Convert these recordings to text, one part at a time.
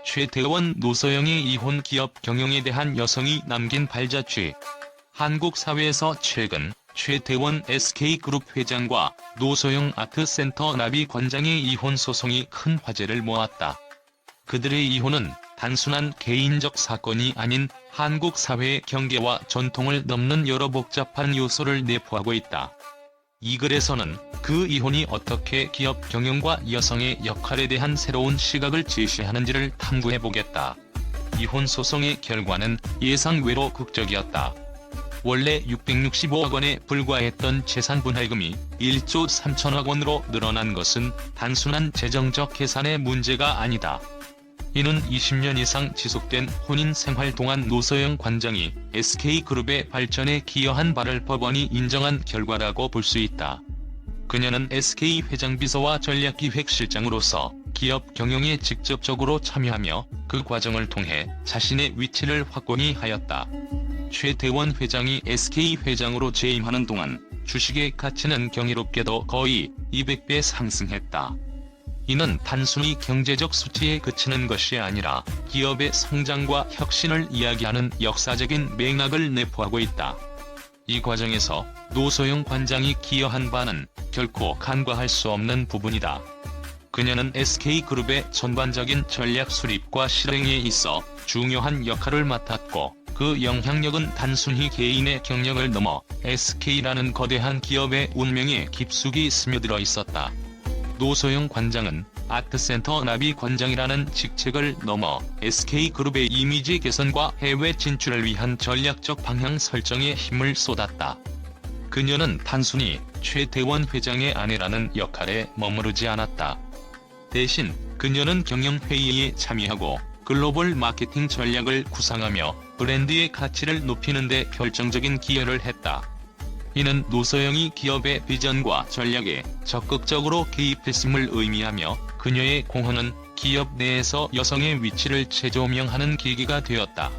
최태원 노소영의 이혼 기업 경영에 대한 여성이 남긴 발자취. 한국 사회에서 최근 최태원 SK그룹 회장과 노소영 아트센터 나비 관장의 이혼 소송이 큰 화제를 모았다. 그들의 이혼은 단순한 개인적 사건이 아닌 한국 사회의 경계와 전통을 넘는 여러 복잡한 요소를 내포하고 있다. 이 글에서는 그 이혼이 어떻게 기업 경영과 여성의 역할에 대한 새로운 시각을 제시하는지를 탐구해보겠다. 이혼 소송의 결과는 예상외로 극적이었다. 원래 665억 원에 불과했던 재산 분할금이 1조 3천억 원으로 늘어난 것은 단순한 재정적 계산의 문제가 아니다. 이는 20년 이상 지속된 혼인 생활 동안 노소영 관장이 SK그룹의 발전에 기여한 바를 법원이 인정한 결과라고 볼 수 있다. 그녀는 SK 회장비서와 전략기획실장으로서 기업 경영에 직접적으로 참여하며 그 과정을 통해 자신의 위치를 확고히 하였다. 최태원 회장이 SK 회장으로 재임하는 동안 주식의 가치는 경이롭게도 거의 200배 상승했다. 이는 단순히 경제적 수치에 그치는 것이 아니라 기업의 성장과 혁신을 이야기하는 역사적인 맥락을 내포하고 있다. 이 과정에서 노소영 관장이 기여한 바는 결코 간과할 수 없는 부분이다. 그녀는 SK그룹의 전반적인 전략 수립과 실행에 있어 중요한 역할을 맡았고, 그 영향력은 단순히 개인의 경력을 넘어 SK라는 거대한 기업의 운명에 깊숙이 스며들어 있었다. 노소영 관장은 아트센터 나비 관장이라는 직책을 넘어 SK그룹의 이미지 개선과 해외 진출을 위한 전략적 방향 설정에 힘을 쏟았다. 그녀는 단순히 최태원 회장의 아내라는 역할에 머무르지 않았다. 대신 그녀는 경영회의에 참여하고 글로벌 마케팅 전략을 구상하며 브랜드의 가치를 높이는 데 결정적인 기여를 했다. 이는 노소영이 기업의 비전과 전략에 적극적으로 개입했음을 의미하며, 그녀의 공헌은 기업 내에서 여성의 위치를 재조명하는 계기가 되었다.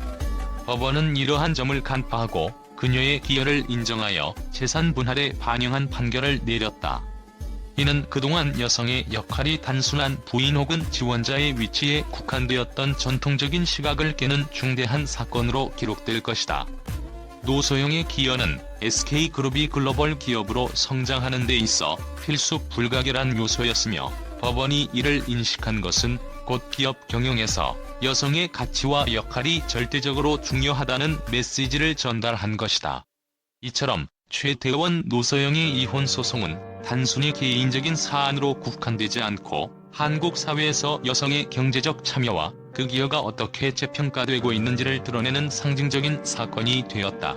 법원은 이러한 점을 간파하고 그녀의 기여를 인정하여 재산 분할에 반영한 판결을 내렸다. 이는 그동안 여성의 역할이 단순한 부인 혹은 지원자의 위치에 국한되었던 전통적인 시각을 깨는 중대한 사건으로 기록될 것이다. 노소영의 기여는 SK그룹이 글로벌 기업으로 성장하는 데 있어 필수 불가결한 요소였으며, 법원이 이를 인식한 것은 곧 기업 경영에서 여성의 가치와 역할이 절대적으로 중요하다는 메시지를 전달한 것이다. 이처럼 최태원 노소영의 이혼 소송은 단순히 개인적인 사안으로 국한되지 않고 한국 사회에서 여성의 경제적 참여와 그 기여가 어떻게 재평가되고 있는지를 드러내는 상징적인 사건이 되었다.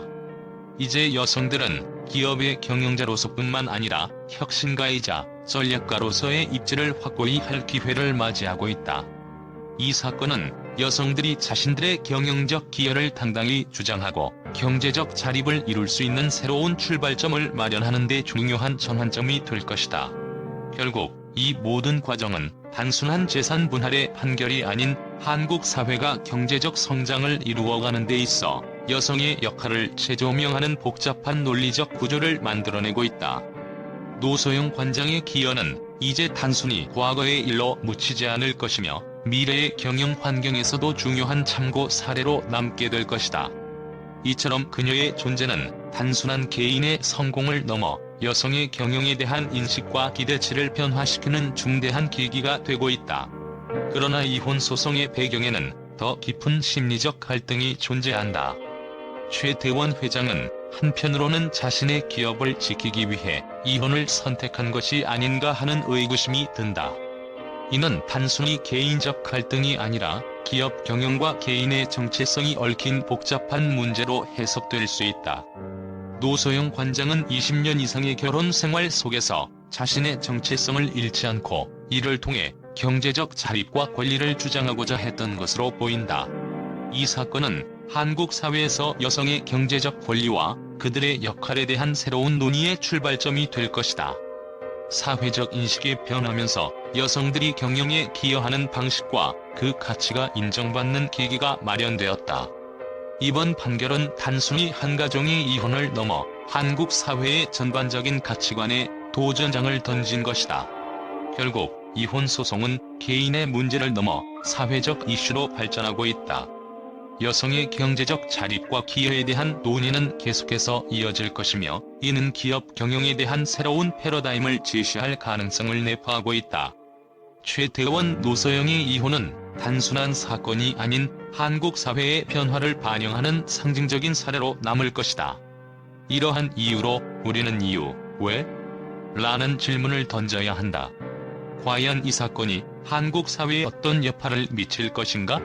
이제 여성들은 기업의 경영자로서뿐만 아니라 혁신가이자 전략가로서의 입지를 확고히 할 기회를 맞이하고 있다. 이 사건은 여성들이 자신들의 경영적 기여를 당당히 주장하고 경제적 자립을 이룰 수 있는 새로운 출발점을 마련하는 데 중요한 전환점이 될 것이다. 결국 이 모든 과정은 단순한 재산 분할의 판결이 아닌 한국 사회가 경제적 성장을 이루어가는 데 있어 여성의 역할을 재조명하는 복잡한 논리적 구조를 만들어내고 있다. 노소영 관장의 기여는 이제 단순히 과거의 일로 묻히지 않을 것이며, 미래의 경영 환경에서도 중요한 참고 사례로 남게 될 것이다. 이처럼 그녀의 존재는 단순한 개인의 성공을 넘어 여성의 경영에 대한 인식과 기대치를 변화시키는 중대한 계기가 되고 있다. 그러나 이혼 소송의 배경에는 더 깊은 심리적 갈등이 존재한다. 최태원 회장은 한편으로는 자신의 기업을 지키기 위해 이혼을 선택한 것이 아닌가 하는 의구심이 든다. 이는 단순히 개인적 갈등이 아니라 기업 경영과 개인의 정체성이 얽힌 복잡한 문제로 해석될 수 있다. 노소영 관장은 20년 이상의 결혼 생활 속에서 자신의 정체성을 잃지 않고 이를 통해 경제적 자립과 권리를 주장하고자 했던 것으로 보인다. 이 사건은 한국 사회에서 여성의 경제적 권리와 그들의 역할에 대한 새로운 논의의 출발점이 될 것이다. 사회적 인식이 변하면서 여성들이 경영에 기여하는 방식과 그 가치가 인정받는 계기가 마련되었다. 이번 판결은 단순히 한 가정의 이혼을 넘어 한국 사회의 전반적인 가치관에 도전장을 던진 것이다. 결국 이혼 소송은 개인의 문제를 넘어 사회적 이슈로 발전하고 있다. 여성의 경제적 자립과 기여에 대한 논의는 계속해서 이어질 것이며, 이는 기업 경영에 대한 새로운 패러다임을 제시할 가능성을 내포하고 있다. 최태원 노소영의 이혼은 단순한 사건이 아닌 한국 사회의 변화를 반영하는 상징적인 사례로 남을 것이다. 이러한 이유로 우리는 왜? 라는 질문을 던져야 한다. 과연 이 사건이 한국 사회에 어떤 여파를 미칠 것인가?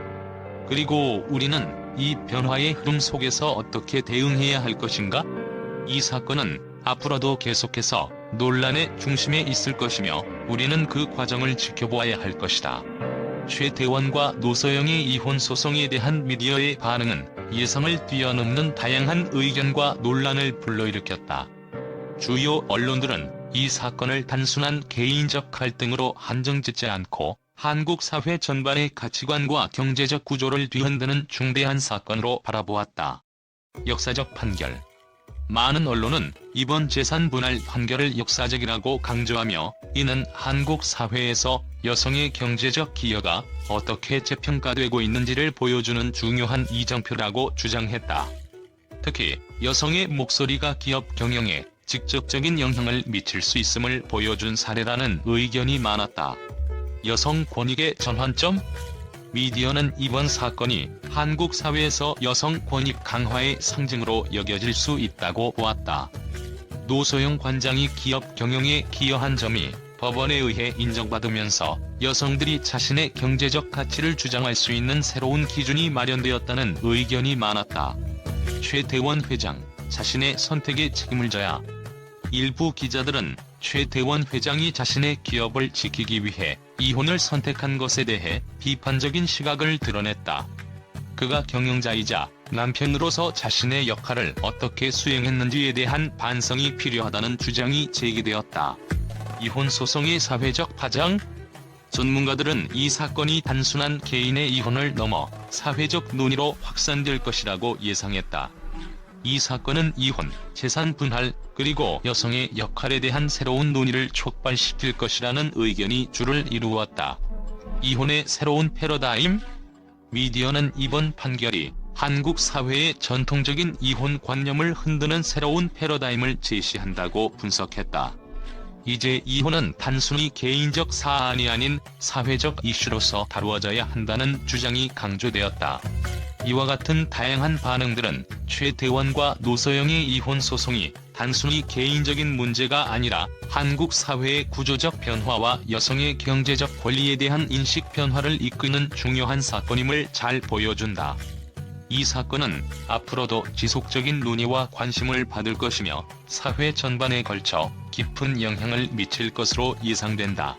그리고 우리는 이 변화의 흐름 속에서 어떻게 대응해야 할 것인가? 이 사건은 앞으로도 계속해서 논란의 중심에 있을 것이며, 우리는 그 과정을 지켜보아야 할 것이다. 최태원과 노소영의 이혼 소송에 대한 미디어의 반응은 예상을 뛰어넘는 다양한 의견과 논란을 불러일으켰다. 주요 언론들은 이 사건을 단순한 개인적 갈등으로 한정짓지 않고 한국 사회 전반의 가치관과 경제적 구조를 뒤흔드는 중대한 사건으로 바라보았다. 역사적 판결. 많은 언론은 이번 재산 분할 판결을 역사적이라고 강조하며, 이는 한국 사회에서 여성의 경제적 기여가 어떻게 재평가되고 있는지를 보여주는 중요한 이정표라고 주장했다. 특히 여성의 목소리가 기업 경영에 직접적인 영향을 미칠 수 있음을 보여준 사례라는 의견이 많았다. 여성 권익의 전환점? 미디어는 이번 사건이 한국 사회에서 여성 권익 강화의 상징으로 여겨질 수 있다고 보았다. 노소영 관장이 기업 경영에 기여한 점이 법원에 의해 인정받으면서 여성들이 자신의 경제적 가치를 주장할 수 있는 새로운 기준이 마련되었다는 의견이 많았다. 최태원 회장, 자신의 선택에 책임을 져야. 일부 기자들은 최태원 회장이 자신의 기업을 지키기 위해 이혼을 선택한 것에 대해 비판적인 시각을 드러냈다. 그가 경영자이자 남편으로서 자신의 역할을 어떻게 수행했는지에 대한 반성이 필요하다는 주장이 제기되었다. 이혼 소송의 사회적 파장? 전문가들은 이 사건이 단순한 개인의 이혼을 넘어 사회적 논의로 확산될 것이라고 예상했다. 이 사건은 이혼, 재산 분할, 그리고 여성의 역할에 대한 새로운 논의를 촉발시킬 것이라는 의견이 주를 이루었다. 이혼의 새로운 패러다임? 미디어는 이번 판결이 한국 사회의 전통적인 이혼 관념을 흔드는 새로운 패러다임을 제시한다고 분석했다. 이제 이혼은 단순히 개인적 사안이 아닌 사회적 이슈로서 다루어져야 한다는 주장이 강조되었다. 이와 같은 다양한 반응들은 최태원과 노소영의 이혼 소송이 단순히 개인적인 문제가 아니라 한국 사회의 구조적 변화와 여성의 경제적 권리에 대한 인식 변화를 이끄는 중요한 사건임을 잘 보여준다. 이 사건은 앞으로도 지속적인 논의와 관심을 받을 것이며, 사회 전반에 걸쳐 깊은 영향을 미칠 것으로 예상된다.